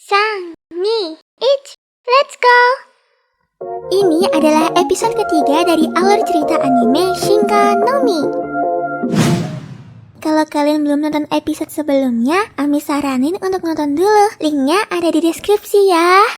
3, 2, 1, let's go! Ini adalah episode ketiga dari alur cerita anime Shinka no Mi. Kalau kalian belum nonton episode sebelumnya, Ami saranin untuk nonton dulu. Linknya ada di deskripsi ya.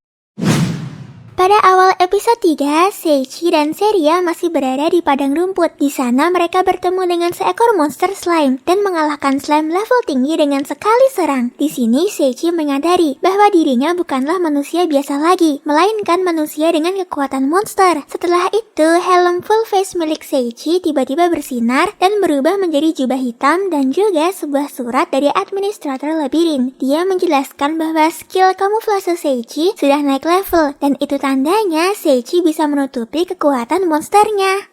Pada awal episode 3, Seichi dan Seria masih berada di padang rumput. Di sana mereka bertemu dengan seekor monster slime dan mengalahkan slime level tinggi dengan sekali serang. Di sini Seichi menyadari bahwa dirinya bukanlah manusia biasa lagi, melainkan manusia dengan kekuatan monster. Setelah itu, helm full face milik Seichi tiba-tiba bersinar dan berubah menjadi jubah hitam dan juga sebuah surat dari administrator labirin. Dia menjelaskan bahwa skill kamuflase Seichi sudah naik level dan itu tandanya Seichi bisa menutupi kekuatan monsternya.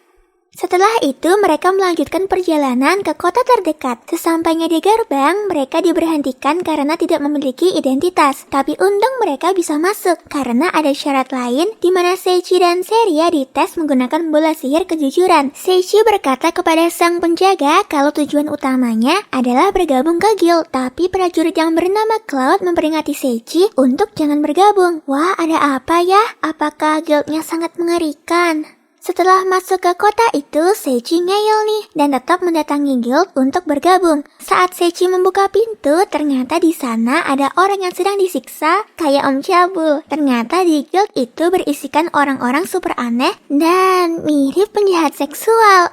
Setelah itu mereka melanjutkan perjalanan ke kota terdekat. Sesampainya di gerbang, mereka diberhentikan karena tidak memiliki identitas. Tapi untung mereka bisa masuk karena ada syarat lain di mana Seichi dan Seria dites menggunakan bola sihir kejujuran. Seichi berkata kepada sang penjaga kalau tujuan utamanya adalah bergabung ke guild, tapi prajurit yang bernama Cloud memperingati Seichi untuk jangan bergabung. Wah, ada apa ya? Apakah guildnya sangat mengerikan? Setelah masuk ke kota itu, Seichi ngeyel nih dan tetap mendatangi guild untuk bergabung. Saat Seichi membuka pintu, ternyata di sana ada orang yang sedang disiksa kayak Om Cabul. Ternyata di guild itu berisikan orang-orang super aneh dan mirip penjahat seksual.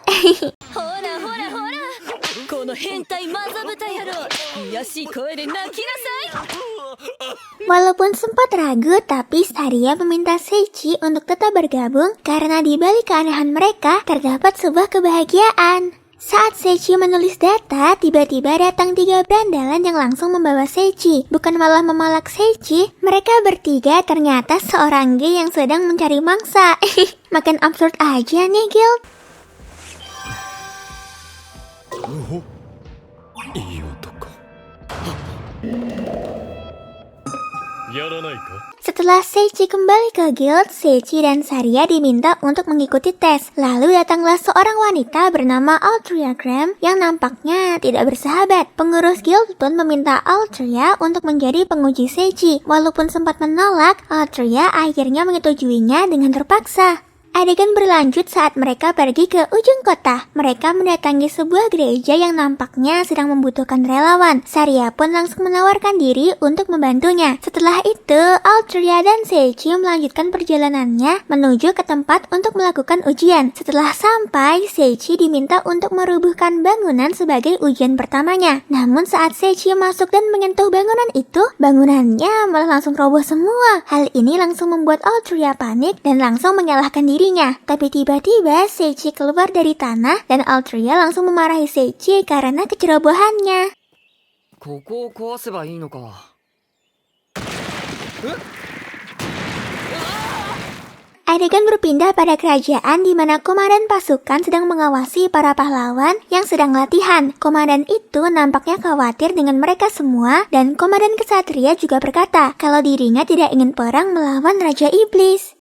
Walaupun sempat ragu, tapi Saria meminta Seichi untuk tetap bergabung karena di balik keanehan mereka terdapat sebuah kebahagiaan. Saat Seichi menulis data, tiba-tiba datang 3 berandalan yang langsung membawa Seichi. Bukan malah memalak Seichi, mereka bertiga ternyata seorang gay yang sedang mencari mangsa. Makin absurd aja nih guild. Setelah Seichi kembali ke guild, Seichi dan Saria diminta untuk mengikuti tes. Lalu datanglah seorang wanita bernama Altria Graham yang nampaknya tidak bersahabat. Pengurus guild pun meminta Altria untuk menjadi penguji Seichi. Walaupun sempat menolak, Altria akhirnya menyetujuinya dengan terpaksa. Adegan berlanjut saat mereka pergi ke ujung kota. Mereka mendatangi sebuah gereja yang nampaknya sedang membutuhkan relawan. Saria pun langsung menawarkan diri untuk membantunya. Setelah itu, Altria dan Seichi melanjutkan perjalanannya menuju ke tempat untuk melakukan ujian. Setelah sampai, Seichi diminta untuk merubuhkan bangunan sebagai ujian pertamanya. Namun saat Seichi masuk dan menyentuh bangunan itu, bangunannya malah langsung roboh semua. Hal ini langsung membuat Altria panik dan langsung menyalahkan dirinya. Tapi tiba-tiba Seichi keluar dari tanah dan Altria langsung memarahi Seichi karena kecerobohannya. Adegan berpindah pada kerajaan di mana komandan pasukan sedang mengawasi para pahlawan yang sedang latihan. Komandan itu nampaknya khawatir dengan mereka semua dan komandan kesatria juga berkata kalau dirinya tidak ingin perang melawan Raja Iblis.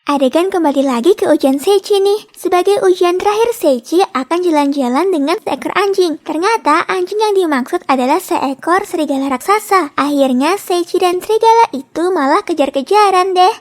Adegan kembali lagi ke ujian Seichi nih. Sebagai ujian terakhir, Seichi akan jalan-jalan dengan seekor anjing. Ternyata anjing yang dimaksud adalah seekor serigala raksasa. Akhirnya Seichi dan serigala itu malah kejar-kejaran deh.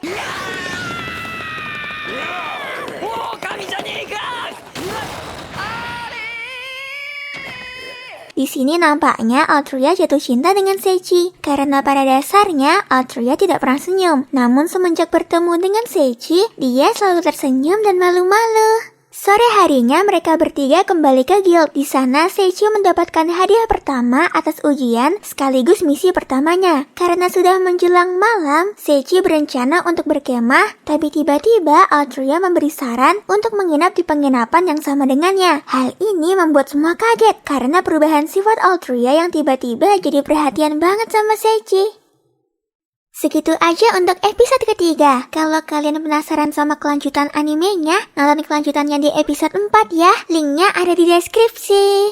Di sini nampaknya Altria jatuh cinta dengan Seichi karena pada dasarnya Altria tidak pernah senyum. Namun semenjak bertemu dengan Seichi, dia selalu tersenyum dan malu-malu. Sore harinya mereka bertiga kembali ke guild. Di sana Seichi mendapatkan hadiah pertama atas ujian sekaligus misi pertamanya. Karena sudah menjelang malam, Seichi berencana untuk berkemah, tapi tiba-tiba Altria memberi saran untuk menginap di penginapan yang sama dengannya. Hal ini membuat semua kaget karena perubahan sifat Altria yang tiba-tiba jadi perhatian banget sama Seichi. Segitu aja untuk episode ketiga. Kalau kalian penasaran sama kelanjutan animenya, nonton kelanjutannya di episode 4 ya. Linknya ada di deskripsi.